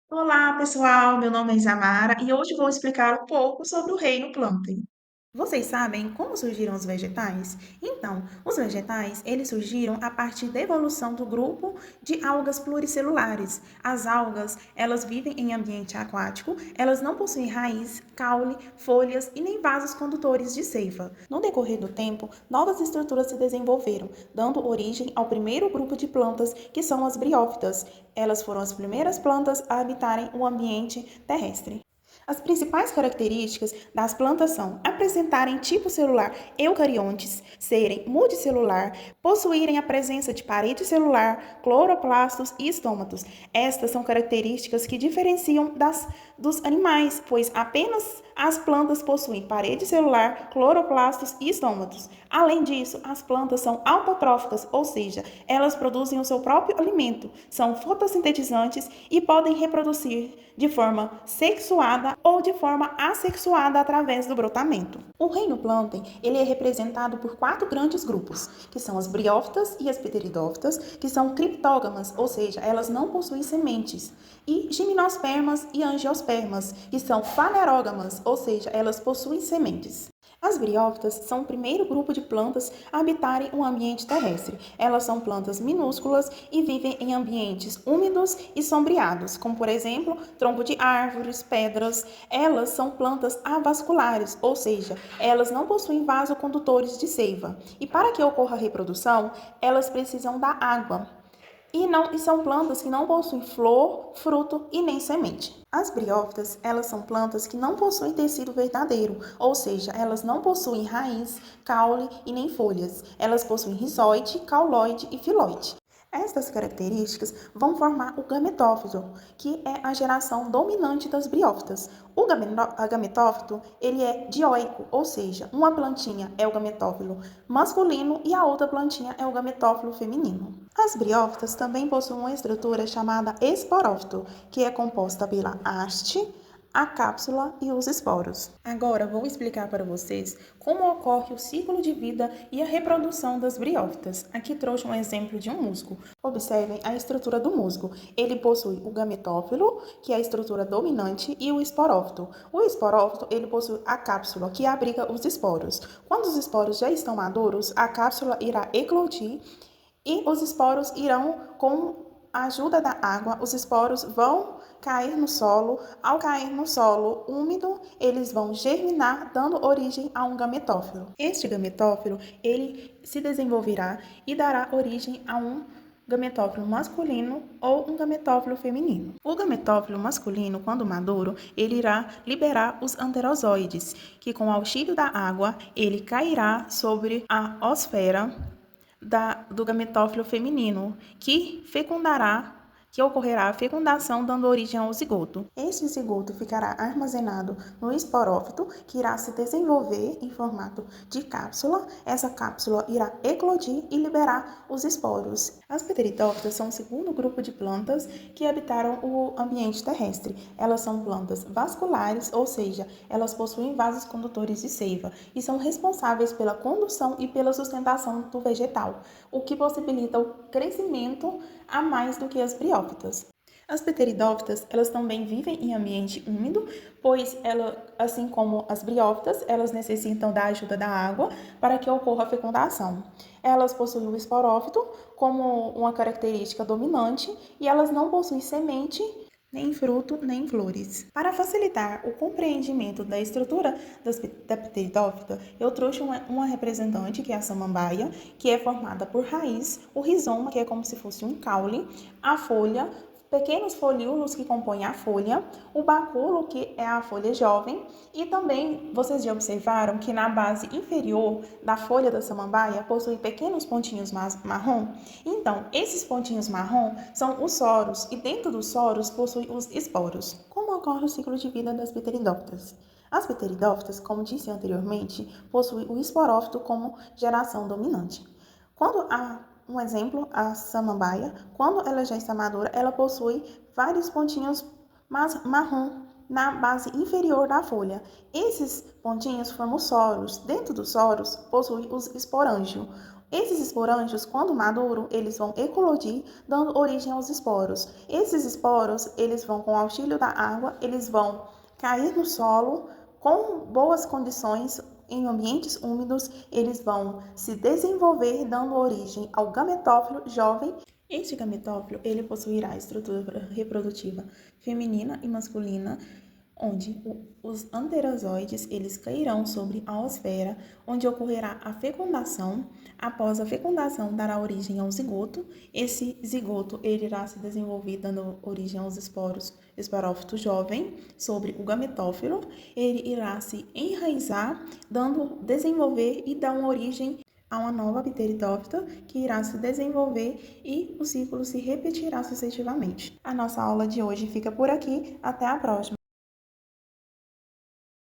Olá, pessoal. Meu nome é Isamara e hoje vou explicar um pouco sobre o reino Plantae. Vocês sabem como surgiram os vegetais? Então, os vegetais, eles surgiram a partir da evolução do grupo de algas pluricelulares. As algas, elas vivem em ambiente aquático, elas não possuem raiz, caule, folhas e nem vasos condutores de seiva. No decorrer do tempo, novas estruturas se desenvolveram, dando origem ao primeiro grupo de plantas, que são as briófitas. Elas foram as primeiras plantas a habitarem o ambiente terrestre. As principais características das plantas são apresentarem tipo celular eucariontes, serem multicelular, possuírem a presença de parede celular, cloroplastos e estômatos. Estas são características que diferenciam dos animais, pois apenas as plantas possuem parede celular, cloroplastos e estômatos. Além disso, as plantas são autotróficas, ou seja, elas produzem o seu próprio alimento, são fotossintetizantes e podem reproduzir de forma sexuada ou de forma assexuada através do brotamento. O reino Plantae, ele é representado por 4 grandes grupos, que são as briófitas e as pteridófitas, que são criptógamas, ou seja, elas não possuem sementes, e gimnospermas e angiospermas, que são fanerógamas, ou seja, elas possuem sementes. As briófitas são o primeiro grupo de plantas a habitarem o ambiente terrestre. Elas são plantas minúsculas e vivem em ambientes úmidos e sombreados, como por exemplo, tronco de árvores, pedras. Elas são plantas avasculares, ou seja, elas não possuem vasocondutores de seiva. E para que ocorra a reprodução, elas precisam da água. E são plantas que não possuem flor, fruto e nem semente. As briófitas, elas são plantas que não possuem tecido verdadeiro, ou seja, elas não possuem raiz, caule e nem folhas. Elas possuem rizóide, cauloide e filóide. Estas características vão formar o gametófito, que é a geração dominante das briófitas. O gametófito, ele é dioico, ou seja, uma plantinha é o gametófilo masculino e a outra plantinha é o gametófilo feminino. As briófitas também possuem uma estrutura chamada esporófito, que é composta pela haste, a cápsula e os esporos. Agora vou explicar para vocês como ocorre o ciclo de vida e a reprodução das briófitas. Aqui trouxe um exemplo de um musgo. Observem a estrutura do musgo. Ele possui o gametófilo, que é a estrutura dominante, e o esporófito. O esporófito, ele possui a cápsula, que abriga os esporos. Quando os esporos já estão maduros, a cápsula irá eclodir e os esporos irão, com a ajuda da água, os esporos vão cair no solo. Ao cair no solo úmido, eles vão germinar, dando origem a um gametófilo. Este gametófilo, ele se desenvolverá e dará origem a um gametófilo masculino ou um gametófilo feminino. O gametófilo masculino, quando maduro, ele irá liberar os anterozoides, que com o auxílio da água, ele cairá sobre a osfera do gametófilo feminino, que ocorrerá a fecundação, dando origem ao zigoto. Este zigoto ficará armazenado no esporófito, que irá se desenvolver em formato de cápsula. Essa cápsula irá eclodir e liberar os esporos. As pteridófitas são o segundo grupo de plantas que habitaram o ambiente terrestre. Elas são plantas vasculares, ou seja, elas possuem vasos condutores de seiva e são responsáveis pela condução e pela sustentação do vegetal, o que possibilita o crescimento a mais do que as briófitas. As pteridófitas, elas também vivem em ambiente úmido, pois assim como as briófitas, elas necessitam da ajuda da água para que ocorra a fecundação. Elas possuem o esporófito como uma característica dominante e elas não possuem semente, nem fruto, nem flores. Para facilitar o compreendimento da estrutura da pteridófita, eu trouxe uma representante, que é a samambaia, que é formada por raiz, o rizoma, que é como se fosse um caule, a folha, pequenos folíolos que compõem a folha, o báculo, que é a folha jovem, e também vocês já observaram que na base inferior da folha da samambaia possui pequenos pontinhos marrom? Então, esses pontinhos marrom são os soros, e dentro dos soros possui os esporos. Como ocorre o ciclo de vida das pteridófitas? As pteridófitas, como disse anteriormente, possuem o esporófito como geração dominante. Um exemplo, a samambaia, quando ela já está madura, ela possui vários pontinhos marrom na base inferior da folha. Esses pontinhos formam os soros. Dentro dos soros, possui os esporângios. Esses esporângios, quando maduros, eles vão eclodir, dando origem aos esporos. Esses esporos, eles vão, com o auxílio da água, eles vão cair no solo com boas condições, em ambientes úmidos, eles vão se desenvolver, dando origem ao gametófilo jovem. Este gametófilo, ele possuirá a estrutura reprodutiva feminina e masculina, onde os anterozoides eles cairão sobre a oosfera, onde ocorrerá a fecundação. Após a fecundação, dará origem ao zigoto. Esse zigoto ele irá se desenvolver, dando origem aos esporos, esporófito jovem, sobre o gametófilo. Ele irá se enraizar, desenvolver e dar uma origem a uma nova pteridófita que irá se desenvolver e o ciclo se repetirá sucessivamente. A nossa aula de hoje fica por aqui. Até a próxima!